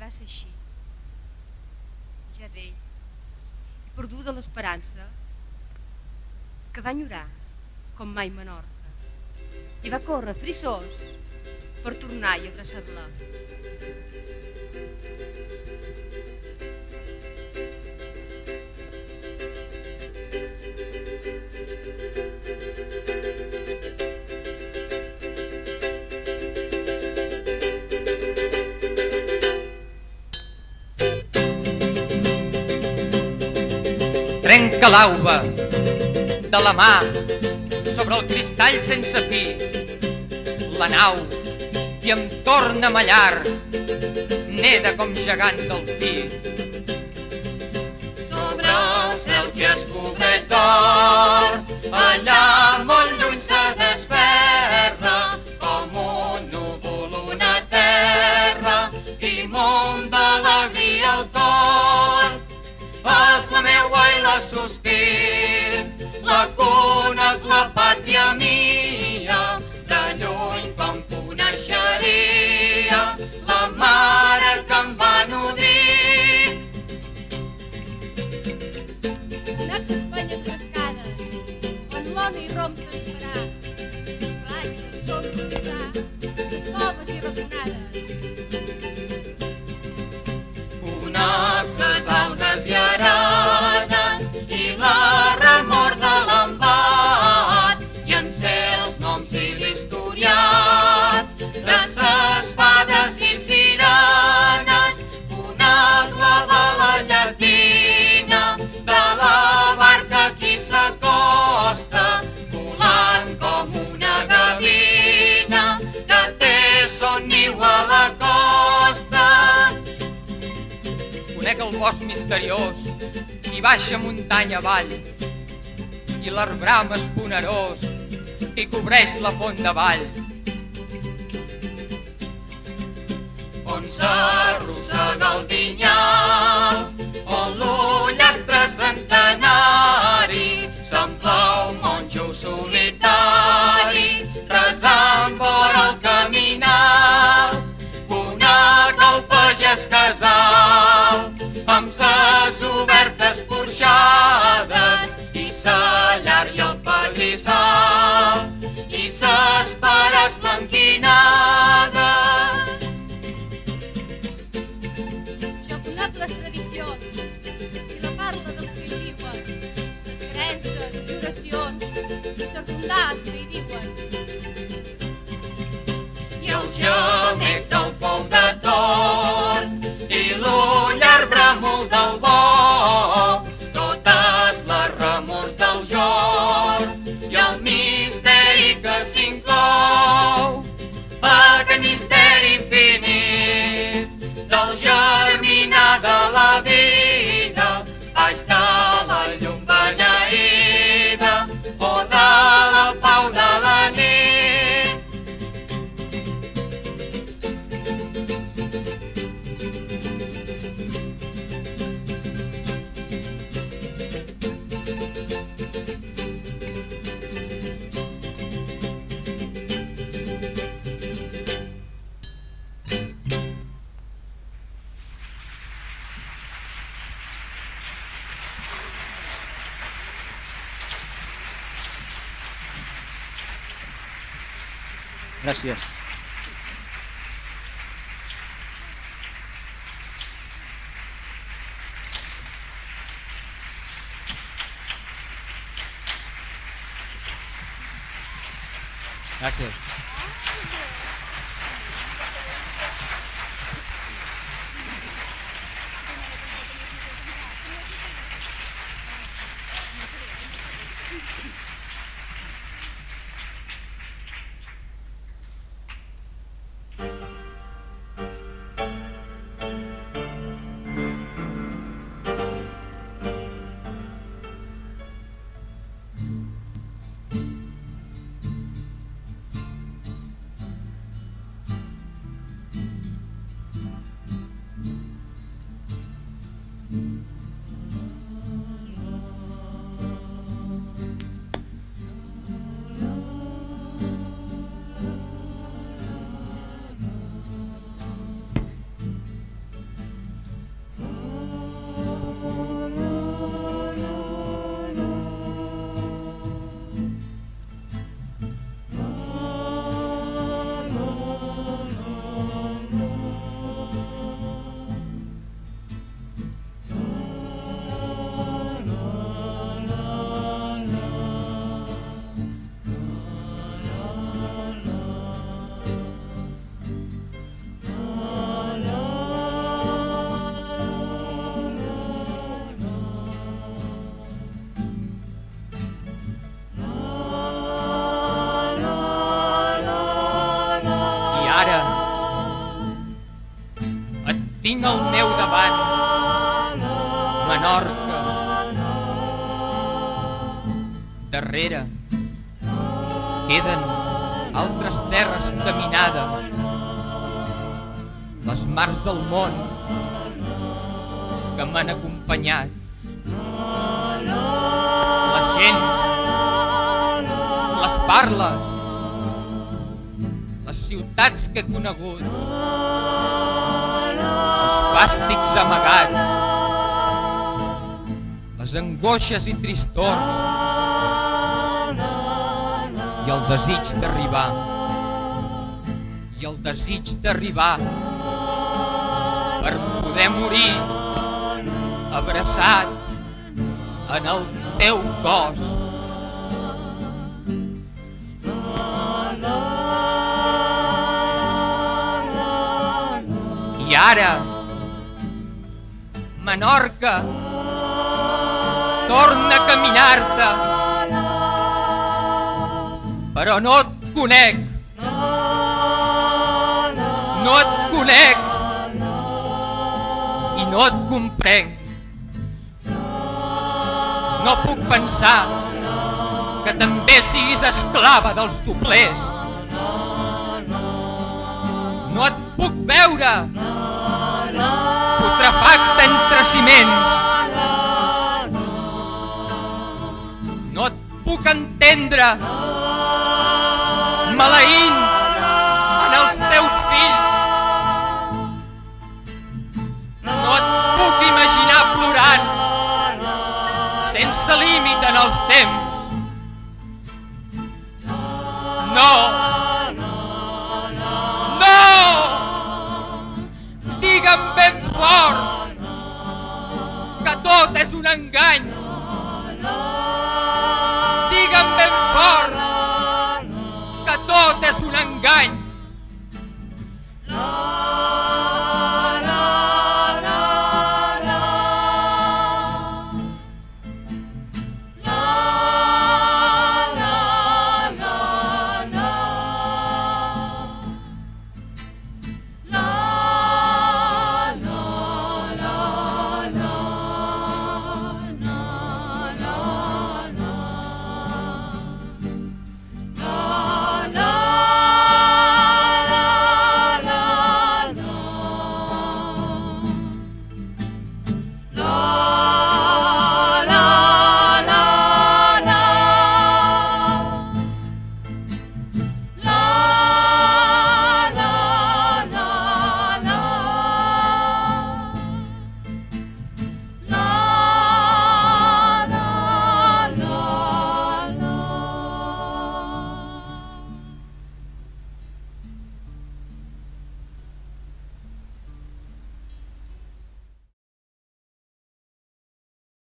va ser així. Ja vell, i perduda l'esperança, que va enyorar com mai Menorca, i va córrer frissós per tornar i abraçar-la. Trenca l'auba de la mà sobre el cristall sense fi, la nau i em torna a mallar, neda com gegant del pi. Sobre el cel que es cobreix d'or, allà molt lluny se desferra com un núvol una terra i món d'alegria al cor. És la meua i la sospir, la cuna, la pàtria mia, de lluny com coneixeria la mare que em va nodrir. Donats espanyes frescades, on l'ona i rom se'ns farà, les platges són romissar, les coves i raconades. Unes algues i aranes i la remor de l'embat i en sé els noms i l'historiat de ses fades i sirenes, una clava a la llatina de la barca qui s'acosta volant com una gavina que té son niu a la costa. Conec el bosc misteriós i baixa muntanya avall i l'arbram esponerós i cobreix la font de vall. On s'arrossega el vinyal, on l'ullastre centenari sembla un monjo solitari resant vora el caminal. Conec el pagès casal amb ses obertes porxades i sa llar i el padrissal i ses pares blanquinades. Jo conec les tradicions i la parla dels que hi viuen, ses creences i oracions i ses rondars que hi diuen. I el gemec del pou de torn i l'ullar bràmol del bou, totes les remors del jorn i el misteri que s'inclou. Aquest misteri infinit del germinar de la vida baix de la llum beneïda o de la pau de la nit. Gràcies. Gràcies. tinc al meu davant Menorca. Darrere queden altres terres caminades, les mars del món que m'han acompanyat, les gents, les parles, les ciutats que he conegut, els fàstics amagats, les angoixes i tristors i el desig d'arribar, per poder morir abraçat en el teu cos. I ara, Menorca, torna a caminar-te, però no et conec, i no et comprenc. No puc pensar que també siguis esclava dels doblers. No et puc veure putrefacte entre ciments. No et puc entendre maleint en els teus fills. No et puc imaginar plorant sense límit en els temps. No! Digue'm ben fort que tot és un engany. Digue'm ben fort que tot és un engany.